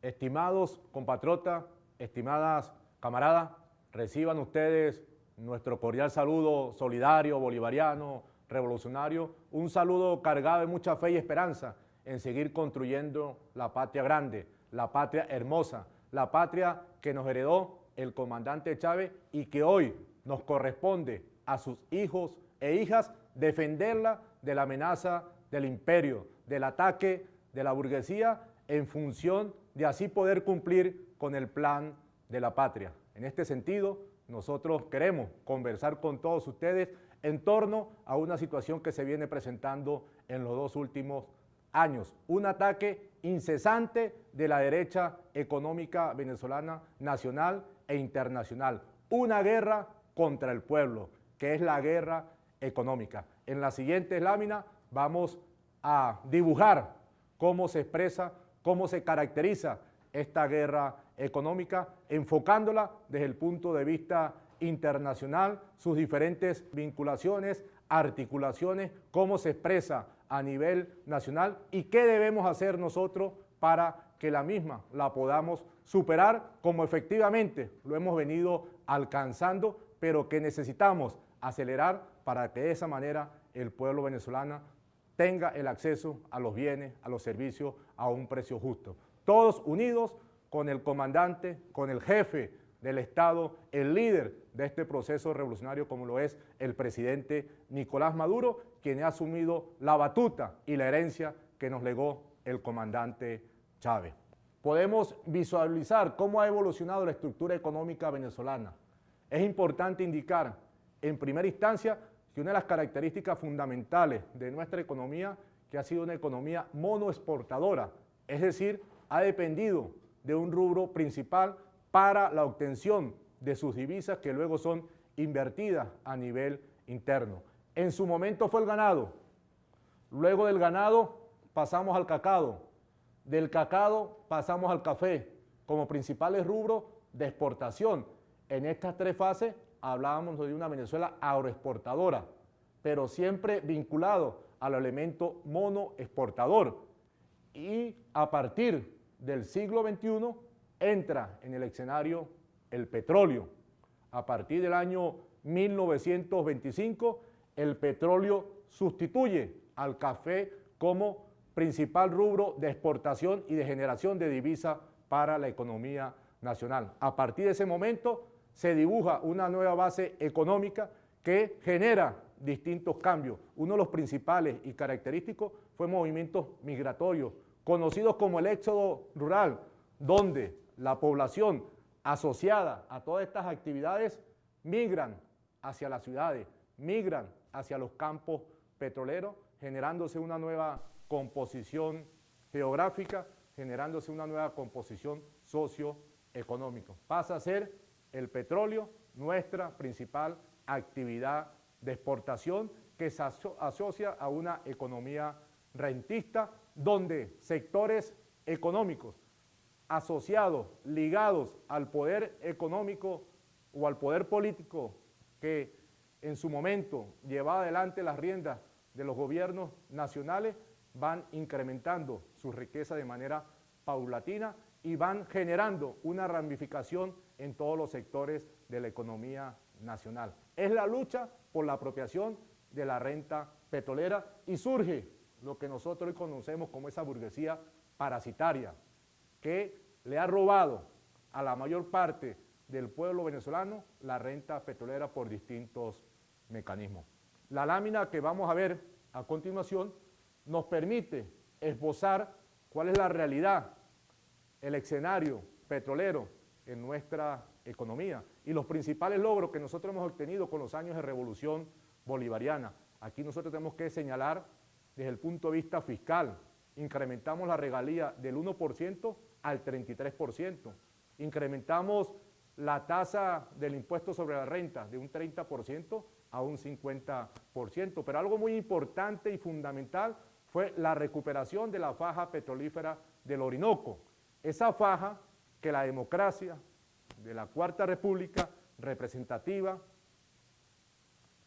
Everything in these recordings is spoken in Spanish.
Estimados compatriotas, estimadas camaradas, reciban ustedes nuestro cordial saludo solidario, bolivariano, revolucionario, un saludo cargado de mucha fe y esperanza en seguir construyendo la patria grande, la patria hermosa, la patria que nos heredó el comandante Chávez y que hoy nos corresponde a sus hijos e hijas defenderla de la amenaza del imperio, del ataque de la burguesía en función de así poder cumplir con el plan de la patria. En este sentido, nosotros queremos conversar con todos ustedes en torno a una situación que se viene presentando en los 2 últimos años, un ataque incesante de la derecha económica venezolana nacional e internacional, una guerra contra el pueblo, que es la guerra económica. En la siguiente lámina vamos a dibujar cómo se expresa, cómo se caracteriza esta guerra económica, enfocándola desde el punto de vista internacional, sus diferentes vinculaciones, articulaciones, cómo se expresa a nivel nacional y qué debemos hacer nosotros para que la misma la podamos superar como efectivamente lo hemos venido alcanzando, pero que necesitamos acelerar para que de esa manera el pueblo venezolano tenga el acceso a los bienes, a los servicios a un precio justo. Todos unidos con el comandante, con el jefe del Estado, el líder de este proceso revolucionario como lo es el presidente Nicolás Maduro, quien ha asumido la batuta y la herencia que nos legó el comandante Chávez. Podemos visualizar cómo ha evolucionado la estructura económica venezolana. Es importante indicar, en primera instancia, que una de las características fundamentales de nuestra economía, que ha sido una economía monoexportadora, es decir, ha dependido de un rubro principal para la obtención de sus divisas que luego son invertidas a nivel interno. En su momento fue el ganado, luego del ganado pasamos al cacao, del cacao pasamos al café como principales rubros de exportación. En estas 3 fases hablábamos de una Venezuela agroexportadora, pero siempre vinculado al elemento monoexportador. Y a partir del siglo XXI entra en el escenario el petróleo. A partir del año 1925, el petróleo sustituye al café como principal rubro de exportación y de generación de divisa para la economía nacional. A partir de ese momento se dibuja una nueva base económica que genera distintos cambios. Uno de los principales y característicos fue movimientos migratorios, conocidos como el éxodo rural, donde la población asociada a todas estas actividades migran hacia las ciudades, migran hacia los campos petroleros, generándose una nueva composición geográfica, generándose una nueva composición socioeconómica. Pasa a ser el petróleo nuestra principal actividad de exportación que se asocia a una economía rentista donde sectores económicos asociados, ligados al poder económico o al poder político que en su momento llevaba adelante las riendas de los gobiernos nacionales, van incrementando su riqueza de manera paulatina y van generando una ramificación en todos los sectores de la economía nacional. Es la lucha por la apropiación de la renta petrolera y surge lo que nosotros hoy conocemos como esa burguesía parasitaria que le ha robado a la mayor parte del pueblo venezolano la renta petrolera por distintos mecanismos. La lámina que vamos a ver a continuación nos permite esbozar cuál es la realidad, el escenario petrolero en nuestra economía y los principales logros que nosotros hemos obtenido con los años de revolución bolivariana. Aquí nosotros tenemos que señalar desde el punto de vista fiscal, incrementamos la regalía del 1% al 33%, incrementamos la tasa del impuesto sobre la renta de un 30% a un 50%, pero algo muy importante y fundamental fue la recuperación de la faja petrolífera del Orinoco, esa faja que la democracia de la Cuarta República representativa,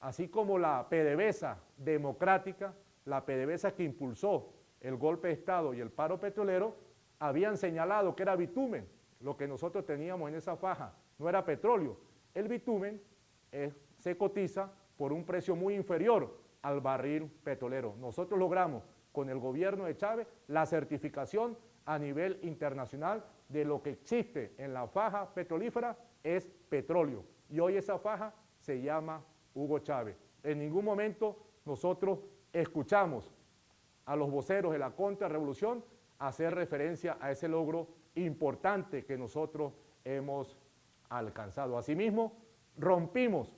así como la PDVSA democrática, la PDVSA que impulsó el golpe de Estado y el paro petrolero, habían señalado que era bitumen, lo que nosotros teníamos en esa faja, no era petróleo. El bitumen se cotiza por un precio muy inferior al barril petrolero. Nosotros logramos con el gobierno de Chávez la certificación a nivel internacional de lo que existe en la faja petrolífera es petróleo. Y hoy esa faja se llama Hugo Chávez. En ningún momento nosotros escuchamos a los voceros de la contrarrevolución hacer referencia a ese logro importante que nosotros hemos alcanzado. Asimismo, rompimos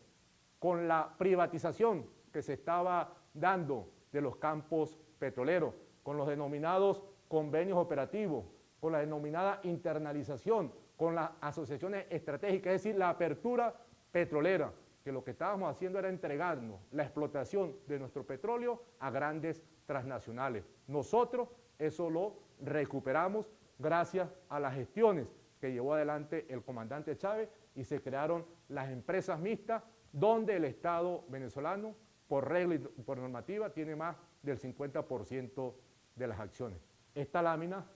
con la privatización que se estaba dando de los campos petroleros, con los denominados convenios operativos, con la denominada internalización, con las asociaciones estratégicas, es decir, la apertura petrolera, que lo que estábamos haciendo era entregarnos la explotación de nuestro petróleo a grandes transnacionales. Nosotros eso lo recuperamos gracias a las gestiones que llevó adelante el comandante Chávez y se crearon las empresas mixtas donde el Estado venezolano, por regla y por normativa, tiene más del 50% de las acciones. Esta lámina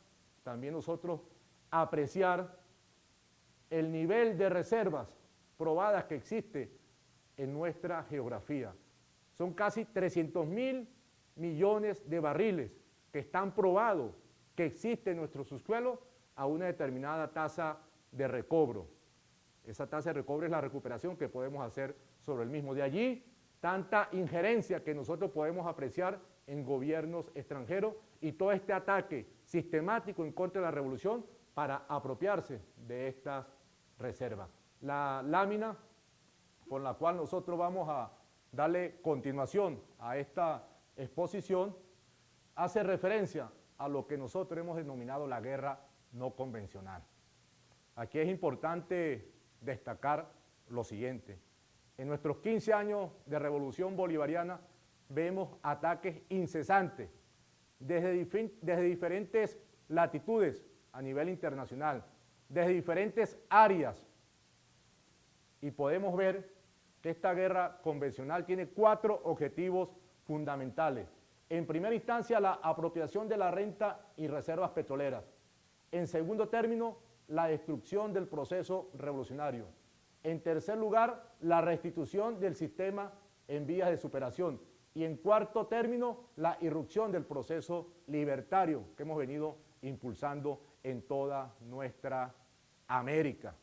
también nosotros apreciar el nivel de reservas probadas que existe en nuestra geografía. Son casi 300.000 millones de barriles que están probados que existe en nuestro subsuelo a una determinada tasa de recobro. Esa tasa de recobro es la recuperación que podemos hacer sobre el mismo. De allí, tanta injerencia que nosotros podemos apreciar en gobiernos extranjeros y todo este ataque sistemático en contra de la revolución para apropiarse de estas reservas. La lámina con la cual nosotros vamos a darle continuación a esta exposición hace referencia a lo que nosotros hemos denominado la guerra no convencional. Aquí es importante destacar lo siguiente. En nuestros 15 años de revolución bolivariana vemos ataques incesantes desde diferentes latitudes a nivel internacional, desde diferentes áreas, y podemos ver que esta guerra convencional tiene 4 objetivos fundamentales. En primera instancia, la apropiación de la renta y reservas petroleras. En segundo término, la destrucción del proceso revolucionario. En tercer lugar, la restitución del sistema en vías de superación. Y en cuarto término, la irrupción del proceso libertario que hemos venido impulsando en toda nuestra América.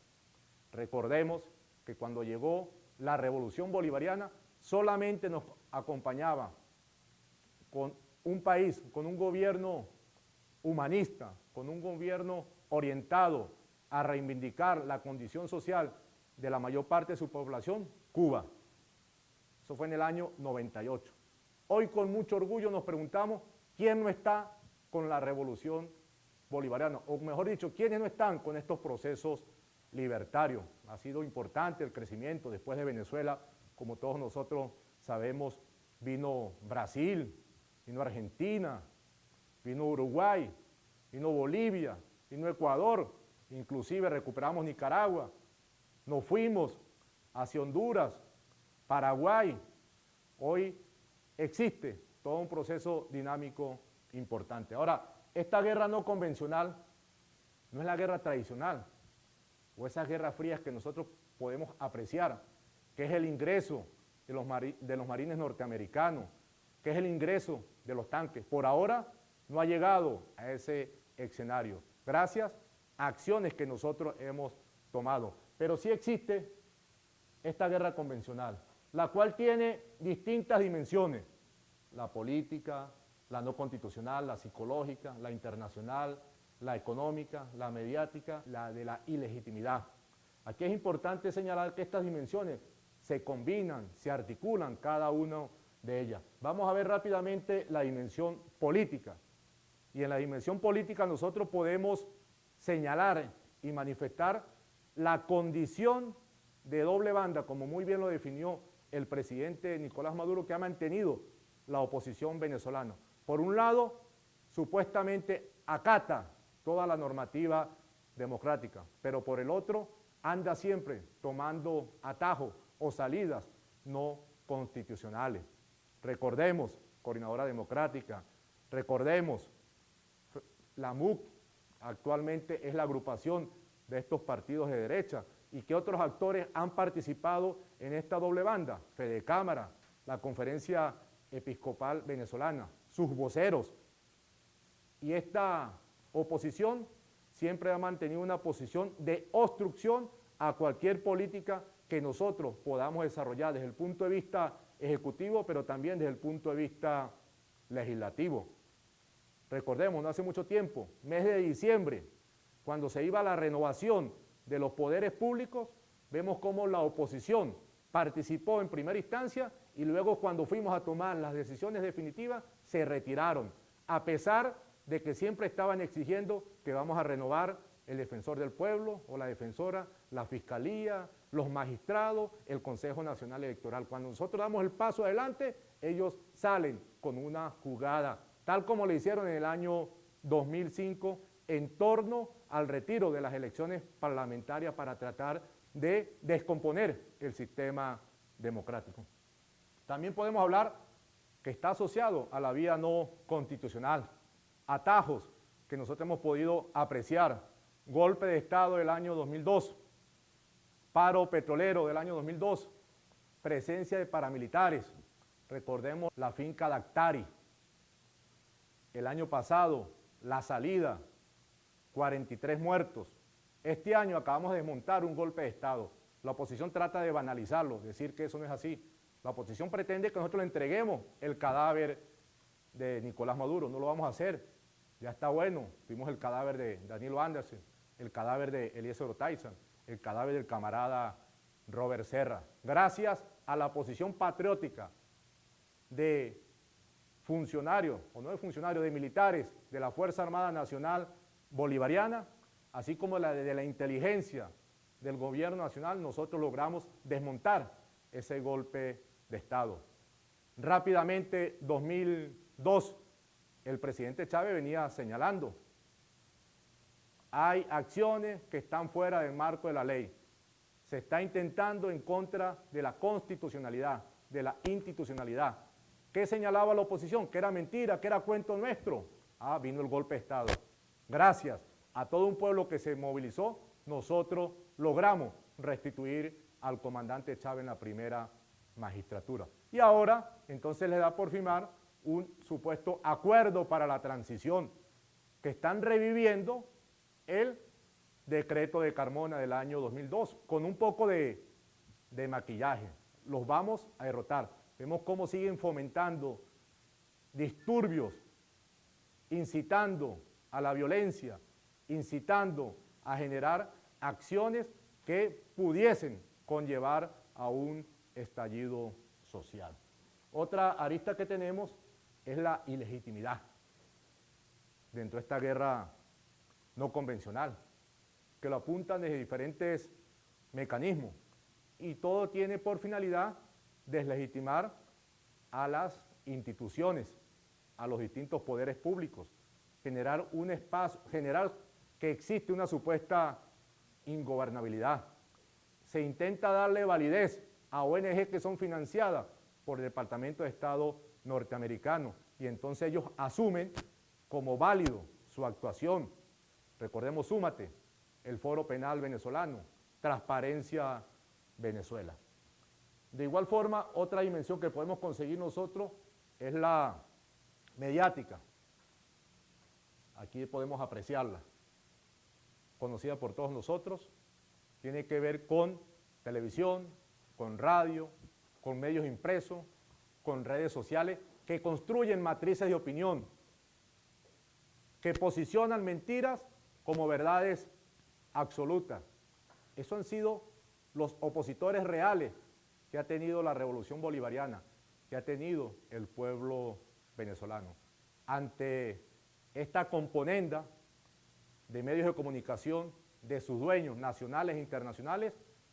Recordemos que cuando llegó la revolución bolivariana, solamente nos acompañaba con un país, con un gobierno humanista, con un gobierno orientado a reivindicar la condición social de la mayor parte de su población, Cuba. Eso fue en el año 98. Hoy con mucho orgullo nos preguntamos quién no está con la revolución bolivariana, o mejor dicho, quiénes no están con estos procesos libertarios. Ha sido importante el crecimiento después de Venezuela, como todos nosotros sabemos, vino Brasil, vino Argentina, vino Uruguay, vino Bolivia, vino Ecuador, inclusive recuperamos Nicaragua, nos fuimos hacia Honduras, Paraguay. Hoy existe todo un proceso dinámico importante. Ahora, esta guerra no convencional no es la guerra tradicional o esas guerras frías que nosotros podemos apreciar, que es el ingreso de los marines norteamericanos, que es el ingreso de los tanques. Por ahora no ha llegado a ese escenario, gracias a acciones que nosotros hemos tomado. Pero sí existe esta guerra convencional, la cual tiene distintas dimensiones: la política, la no constitucional, la psicológica, la internacional, la económica, la mediática, la de la ilegitimidad. Aquí es importante señalar que estas dimensiones se combinan, se articulan cada una de ellas. Vamos a ver rápidamente la dimensión política. Y en la dimensión política nosotros podemos señalar y manifestar la condición de doble banda, como muy bien lo definió el presidente Nicolás Maduro, que ha mantenido la oposición venezolana. Por un lado, supuestamente acata toda la normativa democrática, pero por el otro anda siempre tomando atajos o salidas no constitucionales. Recordemos, Coordinadora Democrática, recordemos la MUC, actualmente es la agrupación de estos partidos de derecha y qué otros actores han participado en esta doble banda, Fede Cámara, la Conferencia Episcopal Venezolana, sus voceros. Y esta oposición siempre ha mantenido una posición de obstrucción a cualquier política que nosotros podamos desarrollar desde el punto de vista ejecutivo, pero también desde el punto de vista legislativo. Recordemos, no hace mucho tiempo, mes de diciembre, cuando se iba a la renovación de los poderes públicos, vemos cómo la oposición participó en primera instancia y luego cuando fuimos a tomar las decisiones definitivas se retiraron, a pesar de que siempre estaban exigiendo que vamos a renovar el defensor del pueblo o la defensora, la fiscalía, los magistrados, el Consejo Nacional Electoral. Cuando nosotros damos el paso adelante, ellos salen con una jugada, tal como lo hicieron en el año 2005 en torno al retiro de las elecciones parlamentarias para tratar de descomponer el sistema democrático. También podemos hablar que está asociado a la vía no constitucional, atajos que nosotros hemos podido apreciar, golpe de Estado del año 2002, paro petrolero del año 2002, presencia de paramilitares, recordemos la finca Dactari, el año pasado la salida, 43 muertos. Este año acabamos de desmontar un golpe de Estado. La oposición trata de banalizarlo, decir que eso no es así. La oposición pretende que nosotros le entreguemos el cadáver de Nicolás Maduro. No lo vamos a hacer. Ya está bueno. Vimos el cadáver de Danilo Anderson, el cadáver de Eliezer Otaizan, el cadáver del camarada Robert Serra. Gracias a la posición patriótica de funcionarios, o no de funcionarios, de militares de la Fuerza Armada Nacional Bolivariana, así como de la inteligencia del gobierno nacional, nosotros logramos desmontar ese golpe de Estado. Rápidamente, 2002, el presidente Chávez venía señalando, hay acciones que están fuera del marco de la ley, se está intentando en contra de la constitucionalidad, de la institucionalidad. ¿Qué señalaba la oposición? Que era mentira, que era cuento nuestro. Vino el golpe de Estado. Gracias a todo un pueblo que se movilizó, nosotros logramos restituir al comandante Chávez en la primera magistratura. Y ahora, entonces, le da por firmar un supuesto acuerdo para la transición, que están reviviendo el decreto de Carmona del año 2002, con un poco de maquillaje. Los vamos a derrotar. Vemos cómo siguen fomentando disturbios, incitando a la violencia, incitando a generar acciones que pudiesen conllevar a un estallido social. Otra arista que tenemos es la ilegitimidad dentro de esta guerra no convencional, que lo apuntan desde diferentes mecanismos y todo tiene por finalidad deslegitimar a las instituciones, a los distintos poderes públicos, generar un espacio, generar que existe una supuesta ingobernabilidad. Se intenta darle validez a ONG que son financiadas por el Departamento de Estado norteamericano y entonces ellos asumen como válido su actuación. Recordemos Súmate, el Foro Penal Venezolano, Transparencia Venezuela. De igual forma, otra dimensión que podemos conseguir nosotros es la mediática. Aquí podemos apreciarla, conocida por todos nosotros, tiene que ver con televisión, con radio, con medios impresos, con redes sociales, que construyen matrices de opinión, que posicionan mentiras como verdades absolutas. Esos han sido los opositores reales que ha tenido la revolución bolivariana, que ha tenido el pueblo venezolano. Ante esta componenda de medios de comunicación, de sus dueños nacionales e internacionales,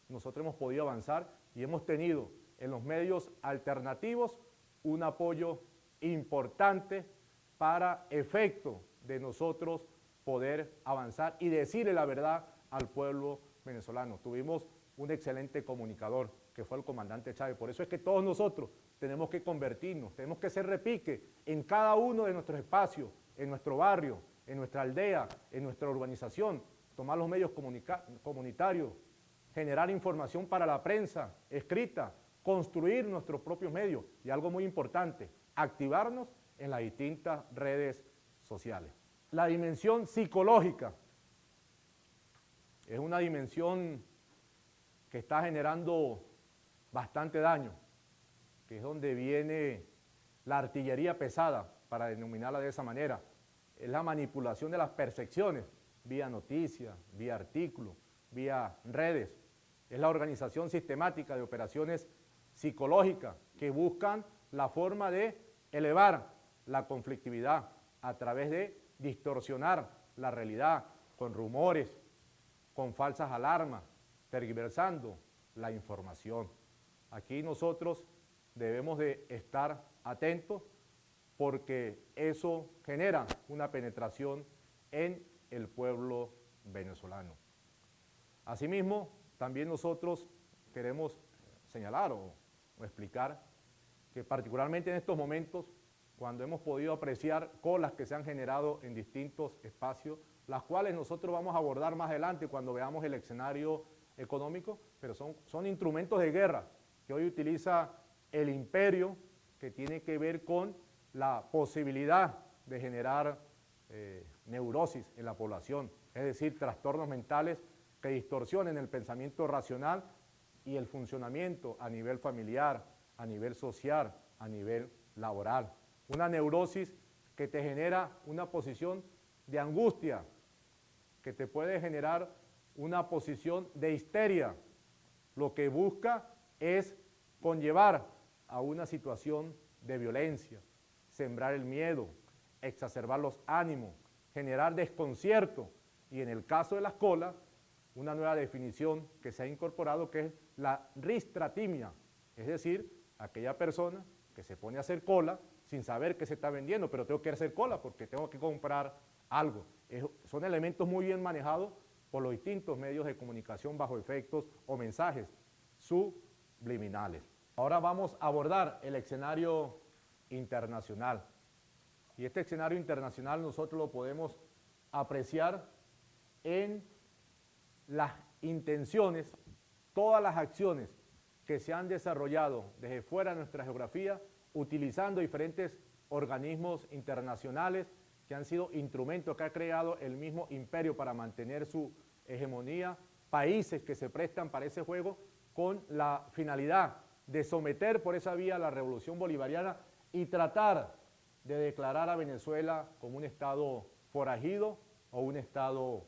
nosotros hemos podido avanzar y hemos tenido en los medios alternativos un apoyo importante para efecto de nosotros poder avanzar y decirle la verdad al pueblo venezolano. Tuvimos un excelente comunicador que fue el comandante Chávez. Por eso es que todos nosotros tenemos que convertirnos, tenemos que ser repique en cada uno de nuestros espacios, en nuestro barrio, en nuestra aldea, en nuestra urbanización, tomar los medios comunitarios, generar información para la prensa escrita, construir nuestros propios medios y algo muy importante, activarnos en las distintas redes sociales. La dimensión psicológica es una dimensión que está generando bastante daño, que es donde viene la artillería pesada, para denominarla de esa manera. Es la manipulación de las percepciones, vía noticias, vía artículos, vía redes. Es la organización sistemática de operaciones psicológicas que buscan la forma de elevar la conflictividad a través de distorsionar la realidad con rumores, con falsas alarmas, tergiversando la información. Aquí nosotros debemos de estar atentos porque eso genera una penetración en el pueblo venezolano. Asimismo, también nosotros queremos señalar o explicar que particularmente en estos momentos, cuando hemos podido apreciar colas que se han generado en distintos espacios, las cuales nosotros vamos a abordar más adelante cuando veamos el escenario económico, pero son instrumentos de guerra que hoy utiliza el imperio, que tiene que ver con la posibilidad de generar neurosis en la población, es decir, trastornos mentales que distorsionen el pensamiento racional y el funcionamiento a nivel familiar, a nivel social, a nivel laboral. Una neurosis que te genera una posición de angustia, que te puede generar una posición de histeria. Lo que busca es conllevar a una situación de violencia, sembrar el miedo, exacerbar los ánimos, generar desconcierto y en el caso de las colas, una nueva definición que se ha incorporado que es la ristratimia, es decir, aquella persona que se pone a hacer cola sin saber qué se está vendiendo, pero tengo que hacer cola porque tengo que comprar algo. Son elementos muy bien manejados por los distintos medios de comunicación bajo efectos o mensajes subliminales. Ahora vamos a abordar el escenario internacional. Y este escenario internacional nosotros lo podemos apreciar en las intenciones, todas las acciones que se han desarrollado desde fuera de nuestra geografía, utilizando diferentes organismos internacionales que han sido instrumentos que ha creado el mismo imperio para mantener su hegemonía, países que se prestan para ese juego con la finalidad de someter por esa vía la revolución bolivariana y tratar de declarar a Venezuela como un estado forajido o un estado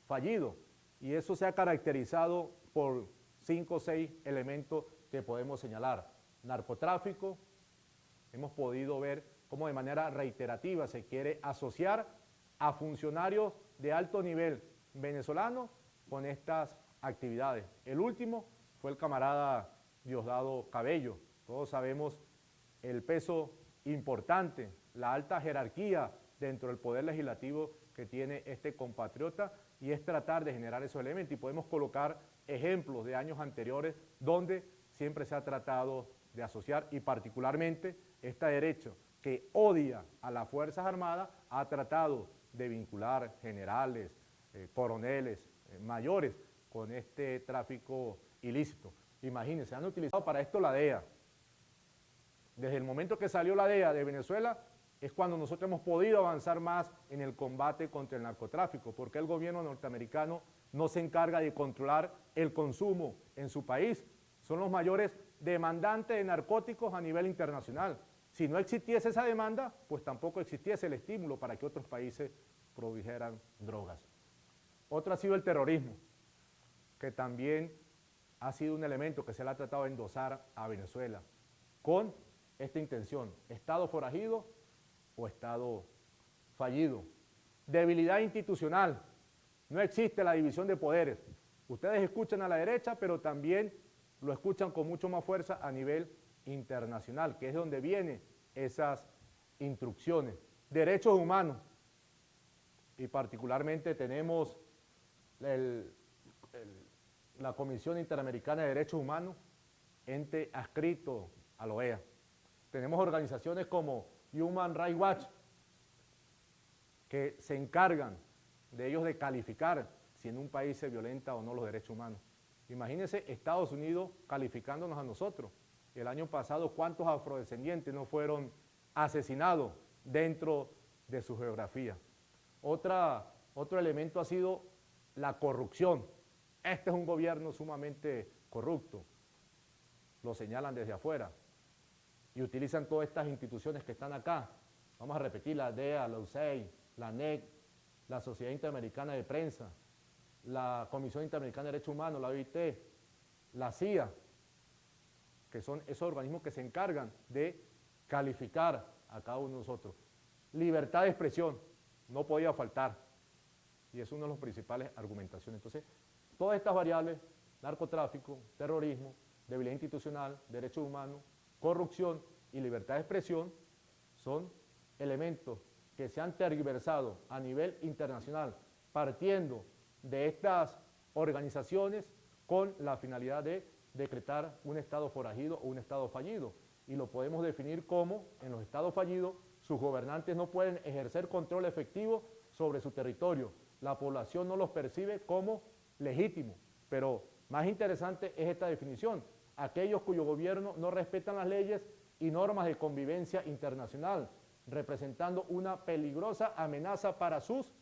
fallido. Y eso se ha caracterizado por 5 o 6 elementos que podemos señalar. Narcotráfico, hemos podido ver cómo de manera reiterativa se quiere asociar a funcionarios de alto nivel venezolanos con estas actividades. El último fue el camarada Diosdado Cabello. Todos sabemos el peso importante, la alta jerarquía dentro del poder legislativo que tiene este compatriota y es tratar de generar esos elementos y podemos colocar ejemplos de años anteriores donde siempre se ha tratado de asociar y particularmente este derecho que odia a las Fuerzas Armadas ha tratado de vincular generales, coroneles, mayores con este tráfico ilícito. Imagínense, han utilizado para esto la DEA. Desde el momento que salió la DEA de Venezuela es cuando nosotros hemos podido avanzar más en el combate contra el narcotráfico, porque el gobierno norteamericano no se encarga de controlar el consumo en su país. Son los mayores demandantes de narcóticos a nivel internacional. Si no existiese esa demanda, pues tampoco existiese el estímulo para que otros países produjeran drogas. Otro ha sido el terrorismo, que también ha sido un elemento que se le ha tratado de endosar a Venezuela, con esta intención, Estado forajido o Estado fallido. Debilidad institucional, no existe la división de poderes. Ustedes escuchan a la derecha, pero también lo escuchan con mucho más fuerza a nivel internacional, que es donde vienen esas instrucciones. Derechos humanos, y particularmente tenemos la Comisión Interamericana de Derechos Humanos, ente adscrito a la OEA. Tenemos organizaciones como Human Rights Watch, que se encargan de ellos de calificar si en un país se violenta o no los derechos humanos. Imagínense Estados Unidos calificándonos a nosotros. El año pasado, ¿cuántos afrodescendientes no fueron asesinados dentro de su geografía? Otro elemento ha sido la corrupción. Este es un gobierno sumamente corrupto. Lo señalan desde afuera y utilizan todas estas instituciones que están acá. Vamos a repetir: la DEA, la USAID, la ANEC, la Sociedad Interamericana de Prensa, la Comisión Interamericana de Derechos Humanos, la OIT, la CIA, que son esos organismos que se encargan de calificar a cada uno de nosotros. Libertad de expresión, no podía faltar, y es una de las principales argumentaciones. Entonces, todas estas variables, narcotráfico, terrorismo, debilidad institucional, derechos humanos, corrupción y libertad de expresión, son elementos que se han tergiversado a nivel internacional, partiendo de estas organizaciones con la finalidad de decretar un estado forajido o un estado fallido. Y lo podemos definir como, en los estados fallidos, sus gobernantes no pueden ejercer control efectivo sobre su territorio. La población no los percibe como legítimos. Pero más interesante es esta definición: aquellos cuyo gobierno no respetan las leyes y normas de convivencia internacional, representando una peligrosa amenaza para sus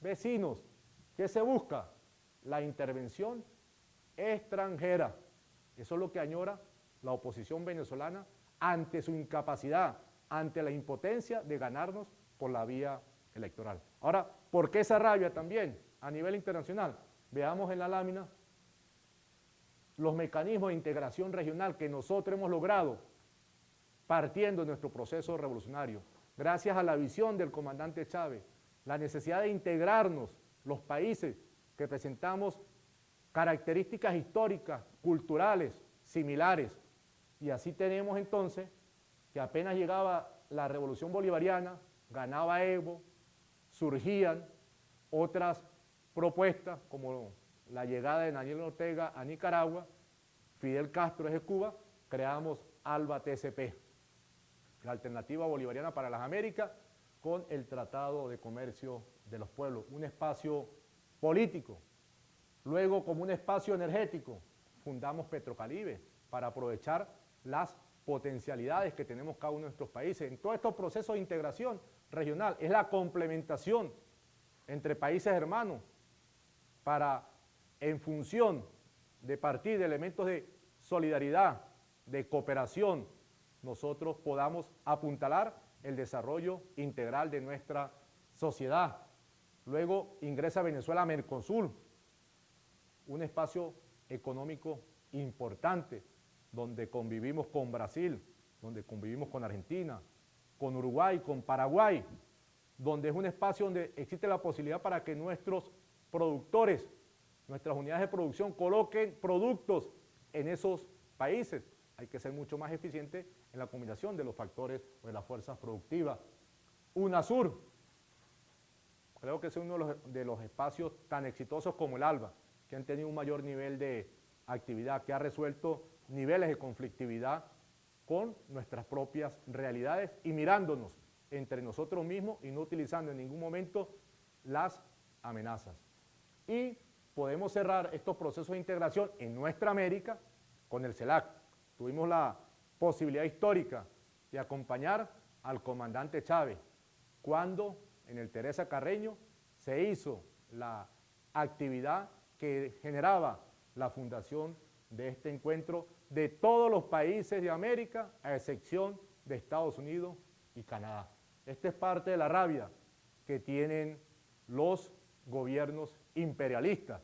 vecinos. ¿Qué se busca? La intervención extranjera. Eso es lo que añora la oposición venezolana ante su incapacidad, ante la impotencia de ganarnos por la vía electoral. Ahora, ¿por qué esa rabia también a nivel internacional? Veamos en la lámina los mecanismos de integración regional que nosotros hemos logrado partiendo de nuestro proceso revolucionario, gracias a la visión del comandante Chávez, la necesidad de integrarnos los países que presentamos características históricas, culturales, similares. Y así tenemos entonces que apenas llegaba la revolución bolivariana, ganaba Evo, surgían otras propuestas como la llegada de Daniel Ortega a Nicaragua, Fidel Castro desde Cuba, creamos ALBA TCP, la Alternativa Bolivariana para las Américas, con el Tratado de Comercio de los Pueblos, un espacio político. Luego, como un espacio energético, fundamos Petrocaribe para aprovechar las potencialidades que tenemos cada uno de nuestros países. En todos estos procesos de integración regional es la complementación entre países hermanos para, en función de partir de elementos de solidaridad, de cooperación, nosotros podamos apuntalar el desarrollo integral de nuestra sociedad. Luego ingresa Venezuela a Mercosur, un espacio económico importante, donde convivimos con Brasil, donde convivimos con Argentina, con Uruguay, con Paraguay, donde es un espacio donde existe la posibilidad para que nuestros productores, nuestras unidades de producción, coloquen productos en esos países. Hay que ser mucho más eficiente en la combinación de los factores o de las fuerzas productivas. UNASUR, creo que es uno de los espacios tan exitosos como el ALBA, que han tenido un mayor nivel de actividad, que ha resuelto niveles de conflictividad con nuestras propias realidades y mirándonos entre nosotros mismos y no utilizando en ningún momento las amenazas. Y podemos cerrar estos procesos de integración en nuestra América con el CELAC. Tuvimos la posibilidad histórica de acompañar al comandante Chávez cuando en el Teresa Carreño se hizo la actividad que generaba la fundación de este encuentro de todos los países de América, a excepción de Estados Unidos y Canadá. Esta es parte de la rabia que tienen los gobiernos imperialistas.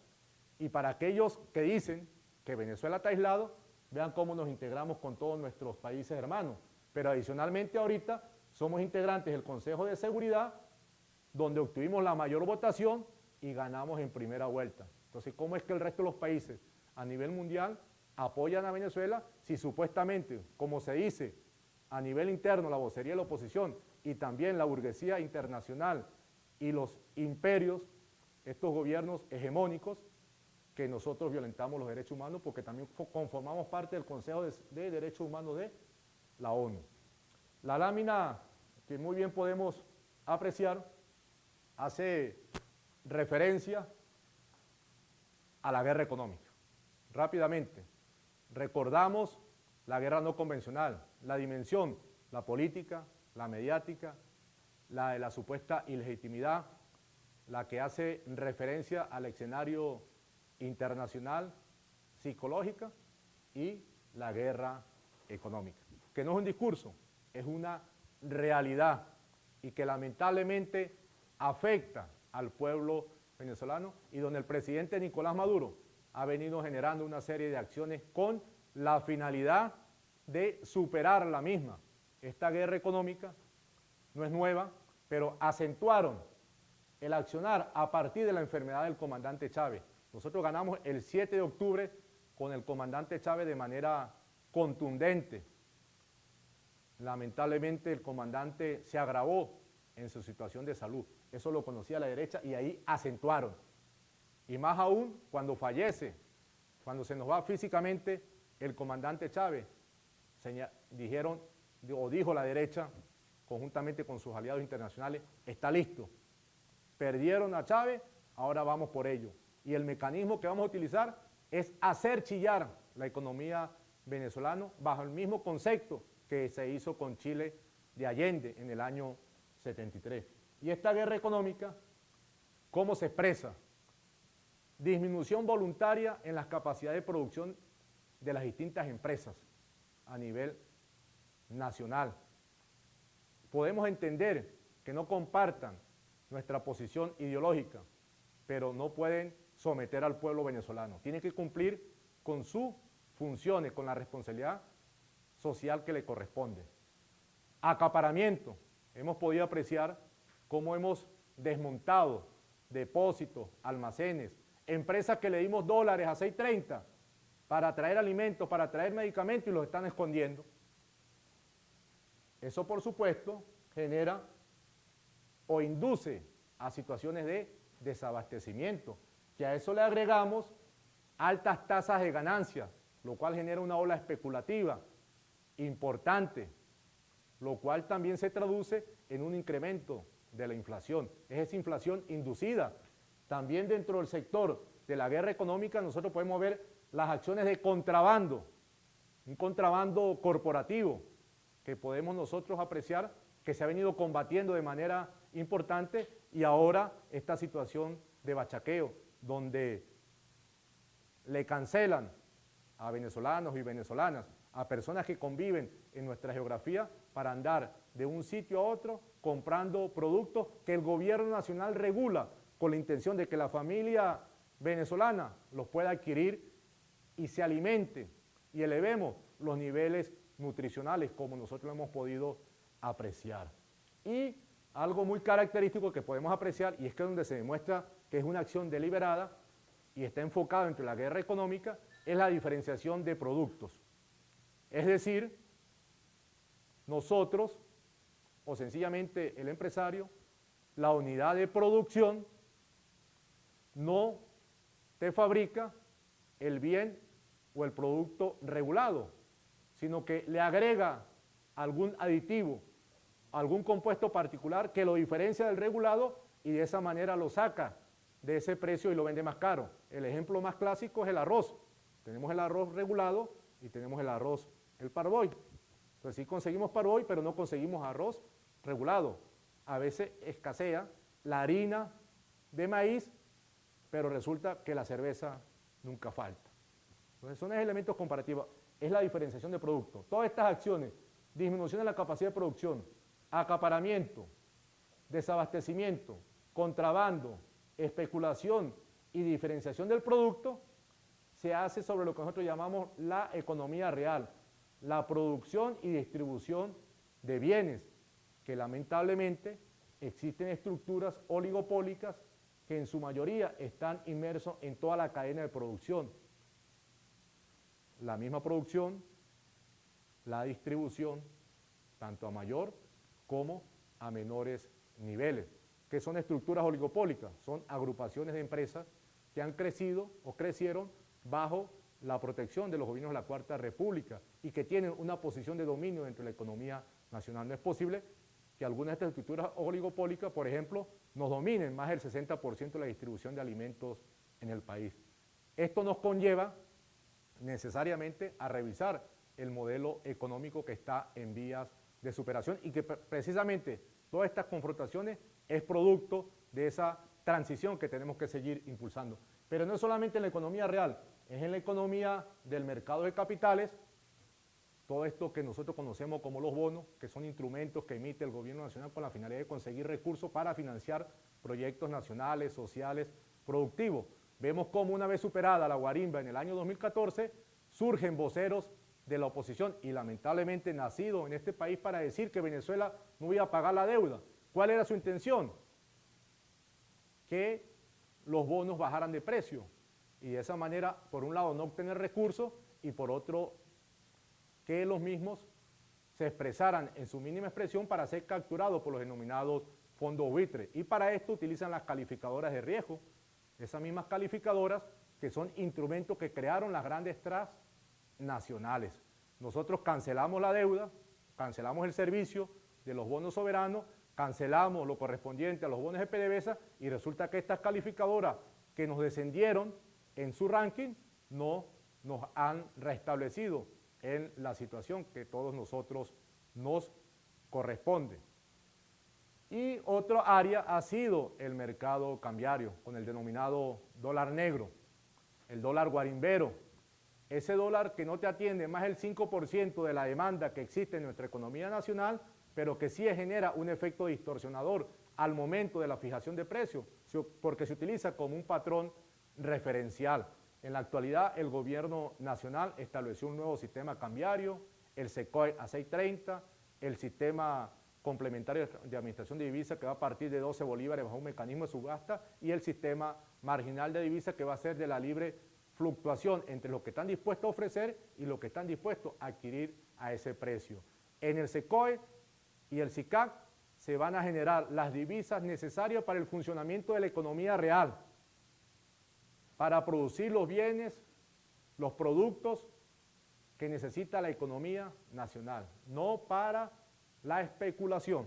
Y para aquellos que dicen que Venezuela está aislado, vean cómo nos integramos con todos nuestros países hermanos. Pero adicionalmente ahorita somos integrantes del Consejo de Seguridad, donde obtuvimos la mayor votación y ganamos en primera vuelta. Entonces, ¿cómo es que el resto de los países a nivel mundial apoyan a Venezuela si supuestamente, como se dice, a nivel interno la vocería de la oposición y también la burguesía internacional y los imperios, estos gobiernos hegemónicos, que nosotros violentamos los derechos humanos porque también conformamos parte del Consejo de Derechos Humanos de la ONU? La lámina que muy bien podemos apreciar hace referencia a la guerra económica. Rápidamente, recordamos la guerra no convencional, la dimensión, la política, la mediática, la de la supuesta ilegitimidad, la que hace referencia al escenario internacional, psicológica y la guerra económica. Que no es un discurso, es una realidad y que lamentablemente afecta al pueblo venezolano y donde el presidente Nicolás Maduro ha venido generando una serie de acciones con la finalidad de superar la misma. Esta guerra económica no es nueva, pero acentuaron el accionar a partir de la enfermedad del comandante Chávez. Nosotros ganamos el 7 de octubre con el comandante Chávez de manera contundente. Lamentablemente el comandante se agravó en su situación de salud. Eso lo conocía la derecha y ahí acentuaron. Y más aún cuando fallece, cuando se nos va físicamente el comandante Chávez, dijeron o dijo la derecha, conjuntamente con sus aliados internacionales, está listo. Perdieron a Chávez, ahora vamos por ello. Y el mecanismo que vamos a utilizar es hacer chillar la economía venezolana bajo el mismo concepto que se hizo con Chile de Allende en el año 73. Y esta guerra económica, ¿cómo se expresa? Disminución voluntaria en las capacidades de producción de las distintas empresas a nivel nacional. Podemos entender que no compartan nuestra posición ideológica, pero no pueden someter al pueblo venezolano. Tienen que cumplir con sus funciones, con la responsabilidad social que le corresponde. Acaparamiento. Hemos podido apreciar cómo hemos desmontado depósitos, almacenes, empresas que le dimos dólares a 6.30 para traer alimentos, para traer medicamentos y los están escondiendo. Eso, por supuesto, genera o induce a situaciones de desabastecimiento, que a eso le agregamos altas tasas de ganancia, lo cual genera una ola especulativa importante, lo cual también se traduce en un incremento de la inflación. Es esa inflación inducida. También dentro del sector de la guerra económica nosotros podemos ver las acciones de contrabando, un contrabando corporativo que podemos nosotros apreciar que se ha venido combatiendo de manera importante y ahora esta situación de bachaqueo, donde le cancelan a venezolanos y venezolanas, a personas que conviven en nuestra geografía para andar de un sitio a otro comprando productos que el gobierno nacional regula con la intención de que la familia venezolana los pueda adquirir y se alimente y elevemos los niveles nutricionales como nosotros lo hemos podido apreciar. Y algo muy característico que podemos apreciar, y es que donde se demuestra que es una acción deliberada y está enfocada entre la guerra económica, es la diferenciación de productos. Es decir, nosotros, o sencillamente el empresario, la unidad de producción no te fabrica el bien o el producto regulado, sino que le agrega algún aditivo, algún compuesto particular que lo diferencia del regulado y de esa manera lo saca de ese precio y lo vende más caro. El ejemplo más clásico es el arroz. Tenemos el arroz regulado y tenemos el parboil. Entonces sí conseguimos parboil, pero no conseguimos arroz regulado. A veces escasea la harina de maíz, pero resulta que la cerveza nunca falta. Entonces son elementos comparativos. Es la diferenciación de productos. Todas estas acciones, disminución de la capacidad de producción, acaparamiento, desabastecimiento, contrabando, especulación y diferenciación del producto, se hace sobre lo que nosotros llamamos la economía real, la producción y distribución de bienes, que lamentablemente existen estructuras oligopólicas que en su mayoría están inmersos en toda la cadena de producción. La misma producción, la distribución, tanto a mayor como a menores niveles. ¿Qué son estructuras oligopólicas? Son agrupaciones de empresas que han crecido o crecieron bajo la protección de los gobiernos de la Cuarta República y que tienen una posición de dominio dentro de la economía nacional. No es posible que algunas de estas estructuras oligopólicas, por ejemplo, nos dominen más del 60% de la distribución de alimentos en el país. Esto nos conlleva necesariamente a revisar el modelo económico que está en vías de superación y que precisamente todas estas confrontaciones es producto de esa transición que tenemos que seguir impulsando. Pero no es solamente en la economía real, es en la economía del mercado de capitales, todo esto que nosotros conocemos como los bonos, que son instrumentos que emite el gobierno nacional con la finalidad de conseguir recursos para financiar proyectos nacionales, sociales, productivos. Vemos cómo una vez superada la guarimba en el año 2014, surgen voceros de la oposición y lamentablemente nacidos en este país para decir que Venezuela no iba a pagar la deuda. ¿Cuál era su intención? Que los bonos bajaran de precio y de esa manera, por un lado, no obtener recursos y por otro, que los mismos se expresaran en su mínima expresión para ser capturados por los denominados fondos buitre. Y para esto utilizan las calificadoras de riesgo, esas mismas calificadoras que son instrumentos que crearon las grandes transnacionales. Nosotros cancelamos la deuda, cancelamos el servicio de los bonos soberanos, cancelamos lo correspondiente a los bonos de PDVSA y resulta que estas calificadoras que nos descendieron en su ranking no nos han restablecido en la situación que todos nosotros nos corresponde. Y otra área ha sido el mercado cambiario, con el denominado dólar negro, el dólar guarimbero, ese dólar que no te atiende más del 5% de la demanda que existe en nuestra economía nacional, pero que sí genera un efecto distorsionador al momento de la fijación de precios, porque se utiliza como un patrón referencial. En la actualidad, el gobierno nacional estableció un nuevo sistema cambiario, el SECOE a 6.30, el sistema complementario de administración de divisas que va a partir de 12 bolívares bajo un mecanismo de subasta y el sistema marginal de divisas que va a ser de la libre fluctuación entre lo que están dispuestos a ofrecer y lo que están dispuestos a adquirir a ese precio. En el SECOE y el SICAC se van a generar las divisas necesarias para el funcionamiento de la economía real, para producir los bienes, los productos que necesita la economía nacional, no para la especulación.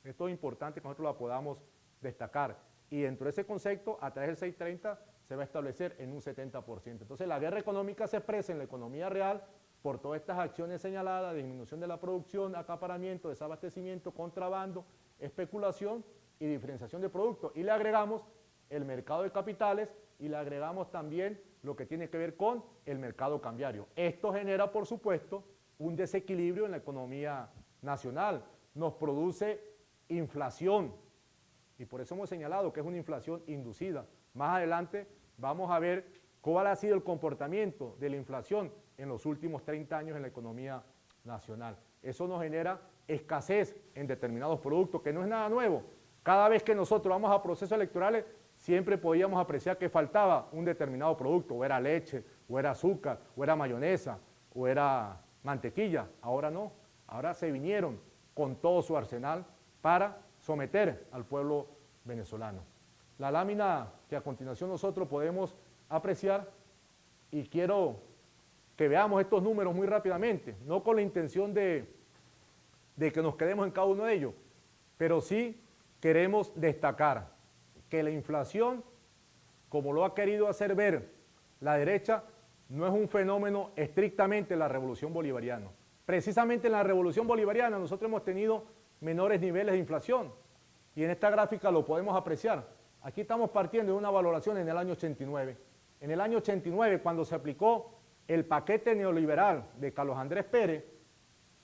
Esto es importante que nosotros lo podamos destacar. Y dentro de ese concepto, a través del 630, se va a establecer en un 70%. Entonces, la guerra económica se expresa en la economía real por todas estas acciones señaladas, disminución de la producción, acaparamiento, desabastecimiento, contrabando, especulación y diferenciación de productos. Y le agregamos el mercado de capitales y le agregamos también lo que tiene que ver con el mercado cambiario. Esto genera, por supuesto, un desequilibrio en la economía nacional, nos produce inflación y por eso hemos señalado que es una inflación inducida. Más adelante vamos a ver cuál ha sido el comportamiento de la inflación en los últimos 30 años en la economía nacional. Eso nos genera escasez en determinados productos, que no es nada nuevo. Cada vez que nosotros vamos a procesos electorales, siempre podíamos apreciar que faltaba un determinado producto, o era leche, o era azúcar, o era mayonesa, o era mantequilla. Ahora no, ahora se vinieron con todo su arsenal para someter al pueblo venezolano. La lámina que a continuación nosotros podemos apreciar, y quiero que veamos estos números muy rápidamente, no con la intención de que nos quedemos en cada uno de ellos, pero sí queremos destacar que la inflación, como lo ha querido hacer ver la derecha, no es un fenómeno estrictamente de la revolución bolivariana. Precisamente en la revolución bolivariana nosotros hemos tenido menores niveles de inflación y en esta gráfica lo podemos apreciar. Aquí estamos partiendo de una valoración en el año 89. En el año 89, cuando se aplicó el paquete neoliberal de Carlos Andrés Pérez,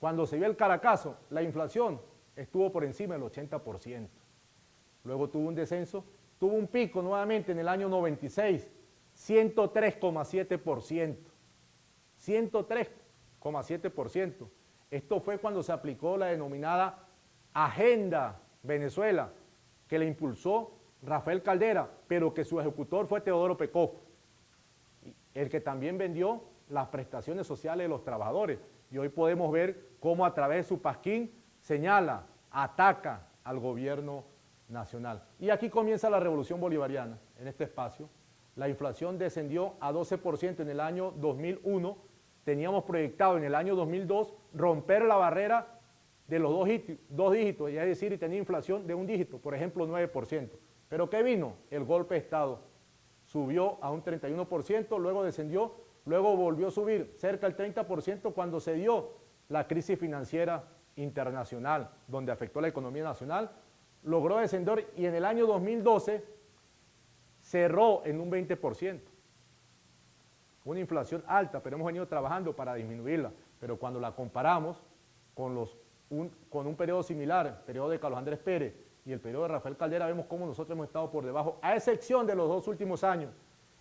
cuando se vio el Caracazo, la inflación estuvo por encima del 80%. Luego tuvo un descenso, tuvo un pico nuevamente en el año 96, 103,7%. 103,7%. Esto fue cuando se aplicó la denominada Agenda Venezuela, que le impulsó Rafael Caldera, pero que su ejecutor fue Teodoro Pekov, el que también vendió las prestaciones sociales de los trabajadores. Y hoy podemos ver cómo a través de su pasquín señala, ataca al gobierno nacional. Y aquí comienza la revolución bolivariana, en este espacio. La inflación descendió a 12% en el año 2001. Teníamos proyectado en el año 2002 romper la barrera de los dos dígitos, es decir, y tenía inflación de un dígito, por ejemplo, 9%. ¿Pero qué vino? El golpe de Estado. Subió a un 31%, luego descendió, luego volvió a subir cerca del 30% cuando se dio la crisis financiera internacional, donde afectó la economía nacional, logró descender y en el año 2012 cerró en un 20%. Una inflación alta, pero hemos venido trabajando para disminuirla. Pero cuando la comparamos con, con un periodo similar, el periodo de Carlos Andrés Pérez y el periodo de Rafael Caldera, vemos cómo nosotros hemos estado por debajo, a excepción de los dos últimos años.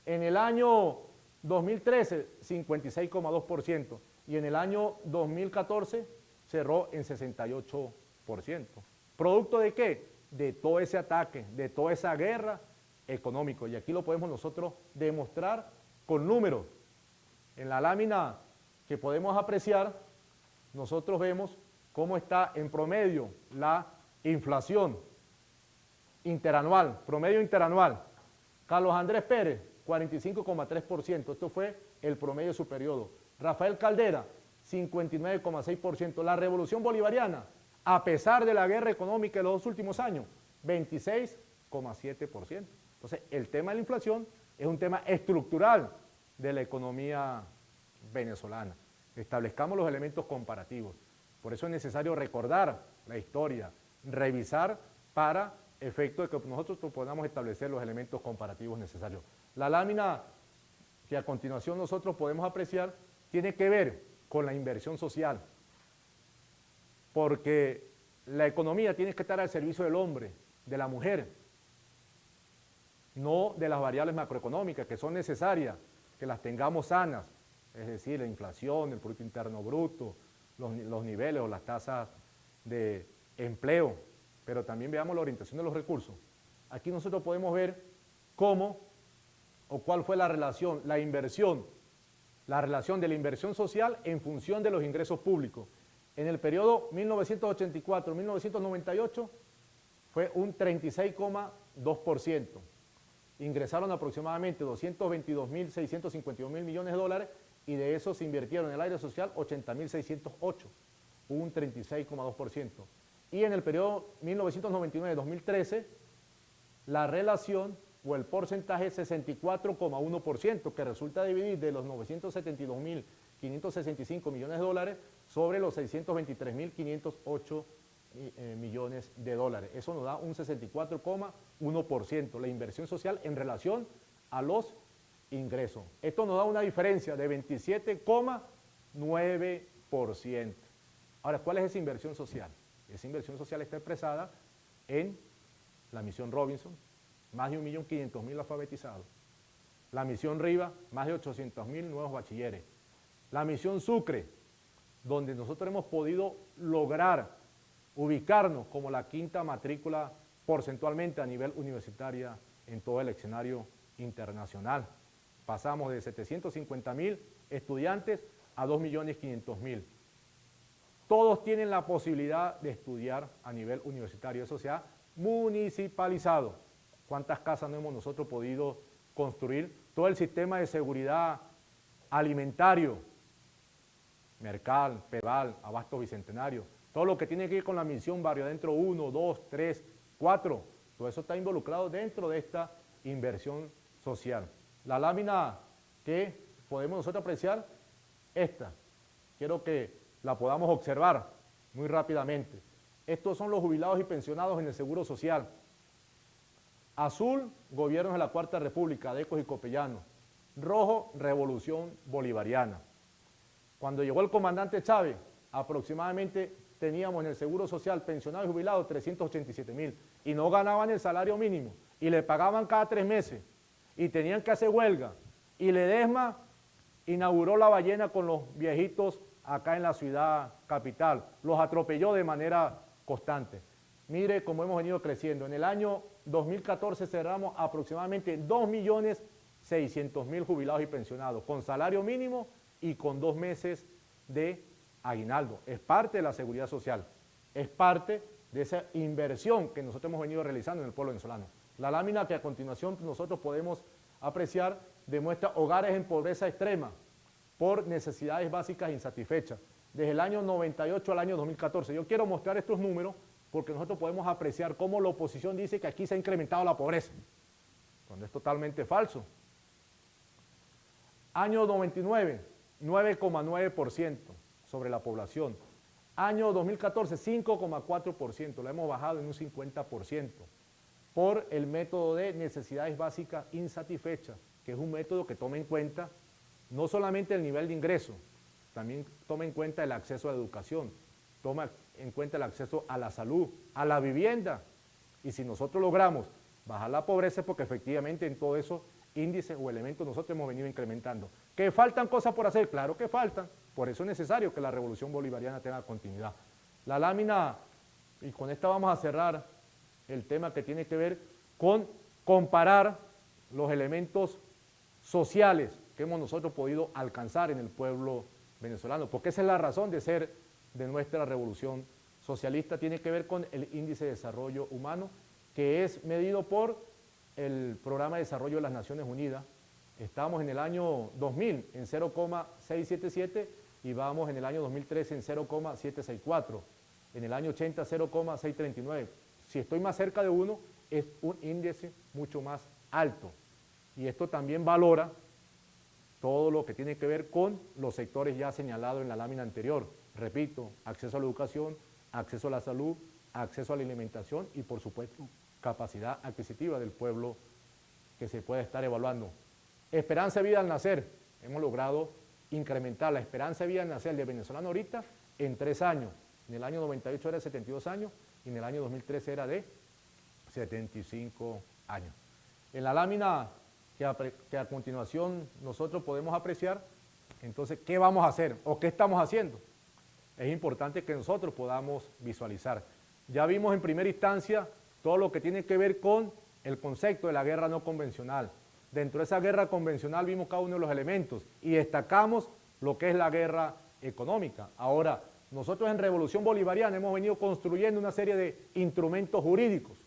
En el año 2013, 56,2%, y en el año 2014 cerró en 68%. ¿Producto de qué? De todo ese ataque, de toda esa guerra económica. Y aquí lo podemos nosotros demostrar con números. En la lámina que podemos apreciar, nosotros vemos cómo está en promedio la inflación interanual, promedio interanual. Carlos Andrés Pérez, 45,3%, esto fue el promedio de su periodo. Rafael Caldera, 59,6%. La revolución bolivariana, a pesar de la guerra económica de los dos últimos años, 26,7%. Entonces, el tema de la inflación es un tema estructural de la economía venezolana. Establezcamos los elementos comparativos. Por eso es necesario recordar la historia, revisar para efecto de que nosotros podamos establecer los elementos comparativos necesarios. La lámina que a continuación nosotros podemos apreciar tiene que ver con la inversión social, porque la economía tiene que estar al servicio del hombre, de la mujer, no de las variables macroeconómicas que son necesarias, que las tengamos sanas, es decir, la inflación, el Producto Interno Bruto, los niveles o las tasas de empleo, pero también veamos la orientación de los recursos. Aquí nosotros podemos ver cómo o cuál fue la relación, la relación de la inversión social en función de los ingresos públicos. En el periodo 1984-1998 fue un 36,2%. Ingresaron aproximadamente 222.652.000 millones de dólares y de eso se invirtieron en el área social 80.608, un 36,2%. Y en el periodo 1999-2013, la relación o el porcentaje es 64,1%, que resulta dividir de los 972.565 millones de dólares sobre los 623.508 millones de dólares. Eso nos da un 64,1%, la inversión social en relación a los ingresos. Esto nos da una diferencia de 27,9%. Ahora, ¿cuál es esa inversión social? Esa inversión social está expresada en la misión Robinson, más de 1.500.000 alfabetizados. La misión Riva, más de 800.000 nuevos bachilleres. La misión Sucre, donde nosotros hemos podido lograr ubicarnos como la quinta matrícula porcentualmente a nivel universitario en todo el escenario internacional. Pasamos de 750.000 estudiantes a 2.500.000. Todos tienen la posibilidad de estudiar a nivel universitario, eso se ha municipalizado. ¿Cuántas casas no hemos nosotros podido construir? Todo el sistema de seguridad alimentario, Mercal, Peval, Abasto Bicentenario, todo lo que tiene que ver con la misión Barrio Adentro 1, 2, 3, 4, todo eso está involucrado dentro de esta inversión social. La lámina que podemos nosotros apreciar, esta, quiero que la podamos observar muy rápidamente. Estos son los jubilados y pensionados en el Seguro Social. Azul, gobiernos de la Cuarta República, Adecos y Copellanos. Rojo, Revolución Bolivariana. Cuando llegó el comandante Chávez, aproximadamente teníamos en el Seguro Social pensionados y jubilados 387.000 y no ganaban el salario mínimo y le pagaban cada 3 meses y tenían que hacer huelga. Y Ledesma inauguró la ballena con los viejitos acá en la ciudad capital, los atropelló de manera constante. Mire cómo hemos venido creciendo. En el año 2014 cerramos aproximadamente 2.600.000 jubilados y pensionados, con salario mínimo y con 2 meses de aguinaldo. Es parte de la seguridad social, es parte de esa inversión que nosotros hemos venido realizando en el pueblo venezolano. La lámina que a continuación nosotros podemos apreciar demuestra hogares en pobreza extrema por necesidades básicas insatisfechas. desde el año 98 al año 2014. Yo quiero mostrar estos números porque nosotros podemos apreciar cómo la oposición dice que aquí se ha incrementado la pobreza, cuando es totalmente falso. Año 99, 9,9% sobre la población. Año 2014, 5,4%, lo hemos bajado en un 50% por el método de necesidades básicas insatisfechas, que es un método que toma en cuenta no solamente el nivel de ingreso, también toma en cuenta el acceso a la educación, toma en cuenta el acceso a la salud, a la vivienda. Y si nosotros logramos bajar la pobreza es porque efectivamente en todos esos índices o elementos nosotros hemos venido incrementando. ¿Que faltan cosas por hacer? Claro que faltan. Por eso es necesario que la revolución bolivariana tenga continuidad. La lámina, y con esta vamos a cerrar el tema que tiene que ver con comparar los elementos sociales que hemos nosotros podido alcanzar en el pueblo venezolano, porque esa es la razón de ser de nuestra revolución socialista, tiene que ver con el índice de desarrollo humano, que es medido por el Programa de Desarrollo de las Naciones Unidas. Estamos en el año 2000 en 0,677 y vamos en el año 2013 en 0,764, en el año 80 0,639. Si estoy más cerca de 1, es un índice mucho más alto. Y esto también valora todo lo que tiene que ver con los sectores ya señalados en la lámina anterior. Repito, acceso a la educación, acceso a la salud, acceso a la alimentación y, por supuesto, capacidad adquisitiva del pueblo que se puede estar evaluando. Esperanza de vida al nacer. Hemos logrado incrementar la esperanza de vida al nacer del venezolano ahorita en 3 años. En el año 98 era de 72 años y en el año 2013 era de 75 años. En la lámina que a continuación nosotros podemos apreciar, entonces, ¿qué vamos a hacer o qué estamos haciendo? Es importante que nosotros podamos visualizar. Ya vimos en primera instancia todo lo que tiene que ver con el concepto de la guerra no convencional. Dentro de esa guerra convencional vimos cada uno de los elementos y destacamos lo que es la guerra económica. Ahora, nosotros en Revolución Bolivariana hemos venido construyendo una serie de instrumentos jurídicos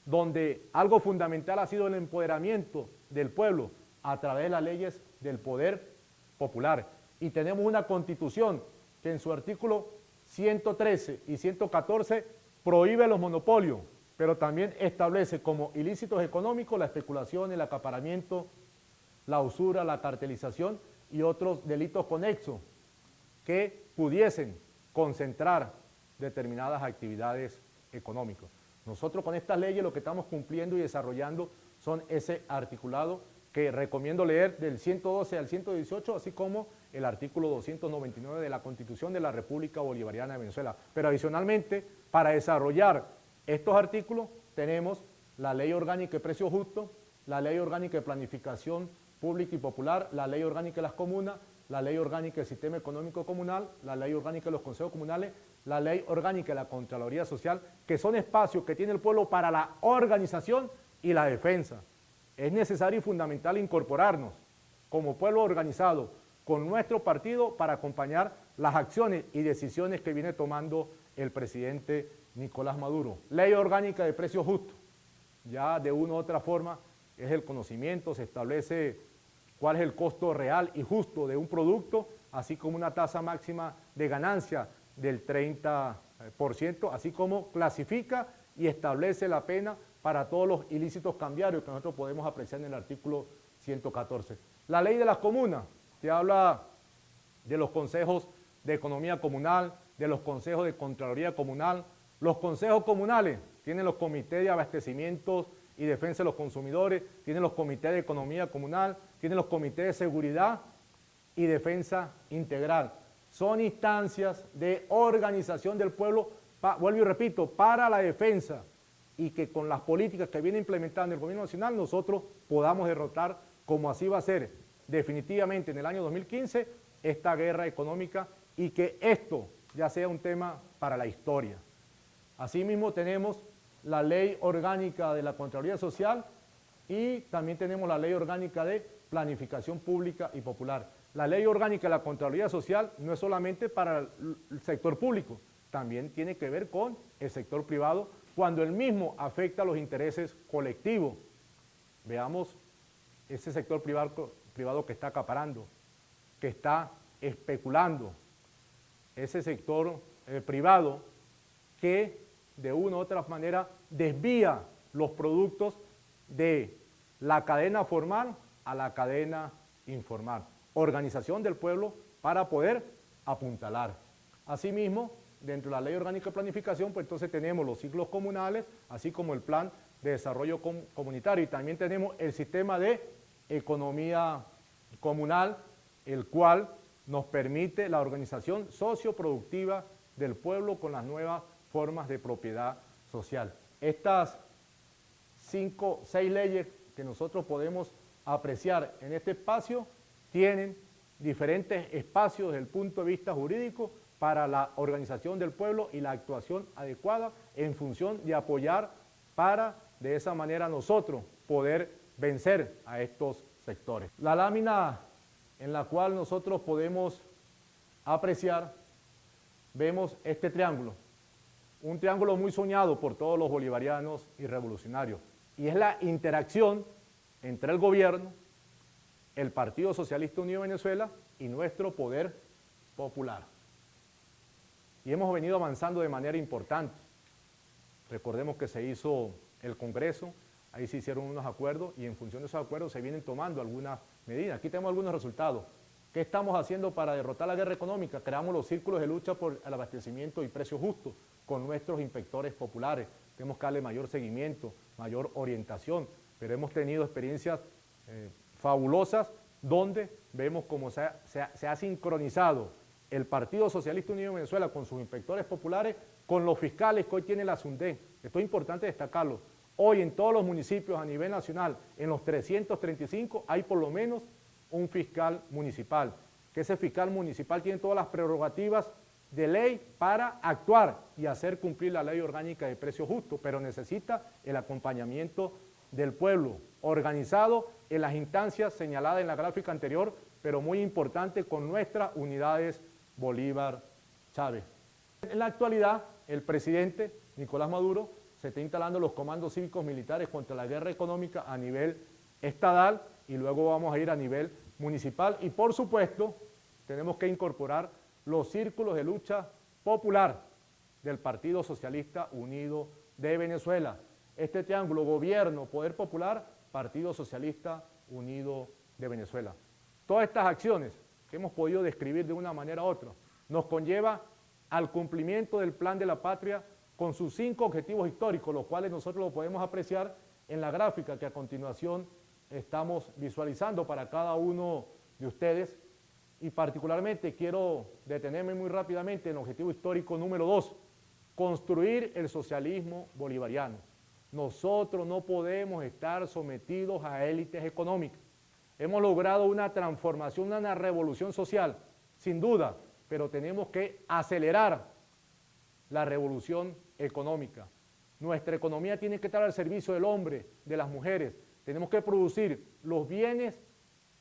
donde algo fundamental ha sido el empoderamiento del pueblo a través de las leyes del poder popular. Y tenemos una constitución que en su artículo 113 y 114 prohíbe los monopolios, pero también establece como ilícitos económicos la especulación, el acaparamiento, la usura, la cartelización y otros delitos conexos que pudiesen concentrar determinadas actividades económicas. Nosotros con estas leyes lo que estamos cumpliendo y desarrollando son ese articulado que recomiendo leer del 112 al 118, así como el artículo 299 de la Constitución de la República Bolivariana de Venezuela. Pero adicionalmente, para desarrollar estos artículos, tenemos la Ley Orgánica de Precios Justos, la Ley Orgánica de Planificación Pública y Popular, la Ley Orgánica de las Comunas, la Ley Orgánica del Sistema Económico Comunal, la Ley Orgánica de los Consejos Comunales, la Ley Orgánica de la Contraloría Social, que son espacios que tiene el pueblo para la organización y la defensa. Es necesario y fundamental incorporarnos como pueblo organizado con nuestro partido para acompañar las acciones y decisiones que viene tomando el presidente Nicolás Maduro. Ley Orgánica de Precios Justos. Ya de una u otra forma es el conocimiento, se establece cuál es el costo real y justo de un producto, así como una tasa máxima de ganancia del 30%, así como clasifica y establece la pena para todos los ilícitos cambiarios que nosotros podemos apreciar en el artículo 114. La ley de las comunas, que habla de los consejos de economía comunal, de los consejos de contraloría comunal. Los consejos comunales tienen los comités de abastecimientos y defensa de los consumidores, tienen los comités de economía comunal, tienen los comités de seguridad y defensa integral. Son instancias de organización del pueblo, vuelvo y repito, para la defensa y que con las políticas que viene implementando el gobierno nacional nosotros podamos derrotar, como así va a ser definitivamente en el año 2015, esta guerra económica y que esto ya sea un tema para la historia. Asimismo tenemos la Ley Orgánica de la Contraloría Social y también tenemos la Ley Orgánica de Planificación Pública y Popular. La Ley Orgánica de la Contraloría Social no es solamente para el sector público, también tiene que ver con el sector privado cuando el mismo afecta a los intereses colectivos. Veamos ese sector privado que está acaparando, que está especulando, ese sector privado que de una u otra manera desvía los productos de la cadena formal a la cadena informal. Organización del pueblo para poder apuntalar. Asimismo, dentro de la Ley Orgánica de Planificación, pues entonces tenemos los ciclos comunales, así como el Plan de Desarrollo Comunitario, y también tenemos el sistema de economía comunal, el cual nos permite la organización socioproductiva del pueblo con las nuevas formas de propiedad social. Estas 6 leyes que nosotros podemos apreciar en este espacio tienen diferentes espacios desde el punto de vista jurídico para la organización del pueblo y la actuación adecuada en función de apoyar para de esa manera nosotros poder vencer a estos sectores. La lámina en la cual nosotros podemos apreciar, vemos este triángulo, un triángulo muy soñado por todos los bolivarianos y revolucionarios, y es la interacción entre el gobierno, el Partido Socialista Unido de Venezuela y nuestro poder popular. Y hemos venido avanzando de manera importante. Recordemos que se hizo el Congreso, ahí se hicieron unos acuerdos y en función de esos acuerdos se vienen tomando algunas medidas. Aquí tenemos algunos resultados. ¿Qué estamos haciendo para derrotar la guerra económica? Creamos los círculos de lucha por el abastecimiento y precios justos con nuestros inspectores populares. Tenemos que darle mayor seguimiento, mayor orientación, pero hemos tenido experiencias fabulosas donde vemos cómo se ha sincronizado el Partido Socialista Unido de Venezuela con sus inspectores populares, con los fiscales que hoy tiene la SUNDEN. Esto es importante destacarlo. Hoy en todos los municipios a nivel nacional, en los 335, hay por lo menos un fiscal municipal, que ese fiscal municipal tiene todas las prerrogativas de ley para actuar y hacer cumplir la ley orgánica de precios justos, pero necesita el acompañamiento del pueblo, organizado en las instancias señaladas en la gráfica anterior, pero muy importante con nuestras unidades Bolívar Chávez. En la actualidad, el presidente Nicolás Maduro se está instalando los comandos cívicos militares contra la guerra económica a nivel estatal y luego vamos a ir a nivel municipal y por supuesto tenemos que incorporar los círculos de lucha popular del Partido Socialista Unido de Venezuela. Este triángulo, gobierno, poder popular, Partido Socialista Unido de Venezuela. Todas estas acciones que hemos podido describir de una manera u otra nos conlleva al cumplimiento del Plan de la Patria con sus 5 objetivos históricos, los cuales nosotros lo podemos apreciar en la gráfica que a continuación estamos visualizando para cada uno de ustedes. Y particularmente quiero detenerme muy rápidamente en el objetivo histórico número 2, construir el socialismo bolivariano. Nosotros no podemos estar sometidos a élites económicas. Hemos logrado una transformación, una revolución social, sin duda, pero tenemos que acelerar la revolución económica. Nuestra economía tiene que estar al servicio del hombre, de las mujeres. Tenemos que producir los bienes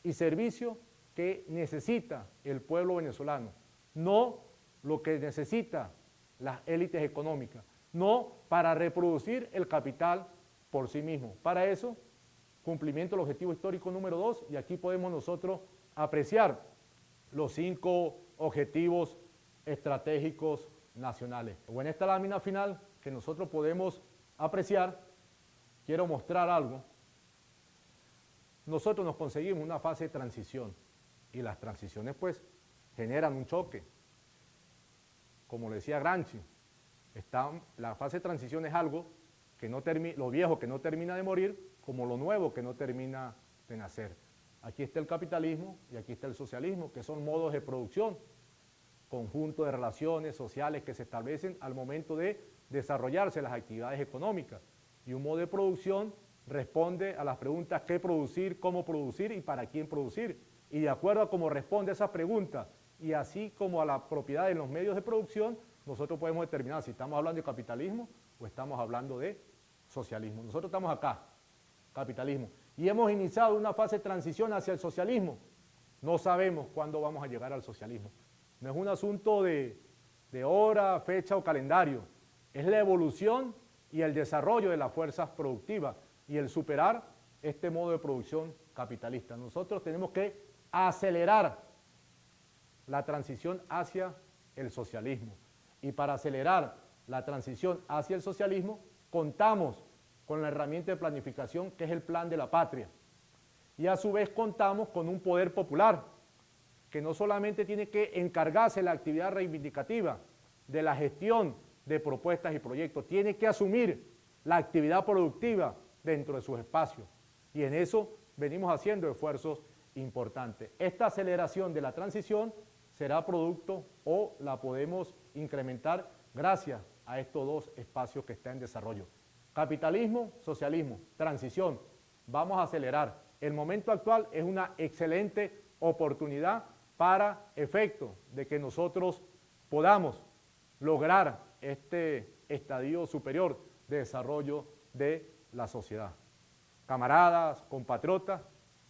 y servicios que necesita el pueblo venezolano, no lo que necesita las élites económicas, no para reproducir el capital por sí mismo. Para eso, cumplimiento del objetivo histórico número 2, y aquí podemos nosotros apreciar los 5 objetivos estratégicos nacionales. O en esta lámina final que nosotros podemos apreciar, quiero mostrar algo. Nosotros nos conseguimos una fase de transición y las transiciones pues generan un choque. Como le decía Gramsci, la fase de transición es algo que no termina, lo viejo que no termina de morir, como lo nuevo que no termina de nacer. Aquí está el capitalismo y aquí está el socialismo, que son modos de producción, conjunto de relaciones sociales que se establecen al momento de desarrollarse las actividades económicas. Y un modo de producción responde a las preguntas qué producir, cómo producir y para quién producir. Y de acuerdo a cómo responde a esas preguntas y así como a la propiedad en los medios de producción, nosotros podemos determinar si estamos hablando de capitalismo o estamos hablando de socialismo. Nosotros estamos acá, capitalismo, y hemos iniciado una fase de transición hacia el socialismo. No sabemos cuándo vamos a llegar al socialismo. No es un asunto de hora, fecha o calendario. Es la evolución y el desarrollo de las fuerzas productivas y el superar este modo de producción capitalista. Nosotros tenemos que acelerar la transición hacia el socialismo. Y para acelerar la transición hacia el socialismo, contamos con la herramienta de planificación que es el Plan de la Patria. Y a su vez contamos con un poder popular que no solamente tiene que encargarse de la actividad reivindicativa, de la gestión de propuestas y proyectos, tiene que asumir la actividad productiva dentro de sus espacios. Y en eso venimos haciendo esfuerzos importantes. Esta aceleración de la transición será producto o la podemos incrementar gracias a estos dos espacios que están en desarrollo. Capitalismo, socialismo, transición. Vamos a acelerar. El momento actual es una excelente oportunidad para efecto de que nosotros podamos lograr este estadio superior de desarrollo de la sociedad. Camaradas, compatriotas,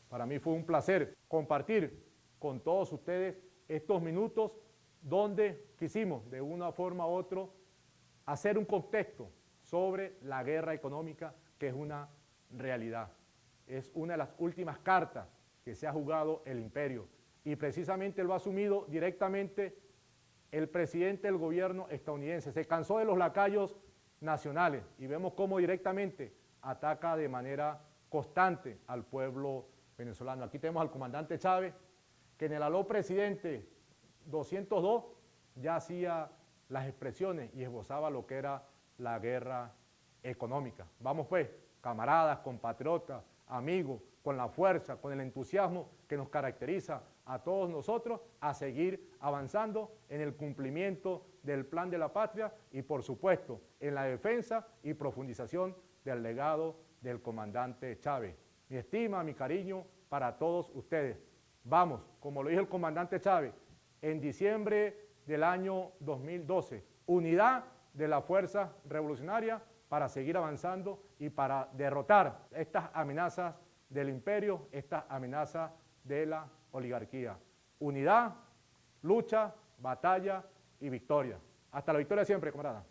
para mí fue un placer compartir con todos ustedes estos minutos donde quisimos de una forma u otra hacer un contexto sobre la guerra económica, que es una realidad. Es una de las últimas cartas que se ha jugado el imperio y precisamente lo ha asumido directamente el presidente del gobierno estadounidense. Se cansó de los lacayos nacionales y vemos cómo directamente ataca de manera constante al pueblo venezolano. Aquí tenemos al comandante Chávez, que en el aló presidente 202 ya hacía las expresiones y esbozaba lo que era la guerra económica. Vamos pues, camaradas, compatriotas, amigos, con la fuerza, con el entusiasmo que nos caracteriza a todos nosotros, a seguir avanzando en el cumplimiento del Plan de la Patria y, por supuesto, en la defensa y profundización del legado del comandante Chávez. Mi estima, mi cariño para todos ustedes. Vamos, como lo dijo el comandante Chávez, en diciembre del año 2012, unidad de la fuerza revolucionaria para seguir avanzando y para derrotar estas amenazas del imperio, estas amenazas de la oligarquía. Unidad, lucha, batalla y victoria. Hasta la victoria siempre, camarada.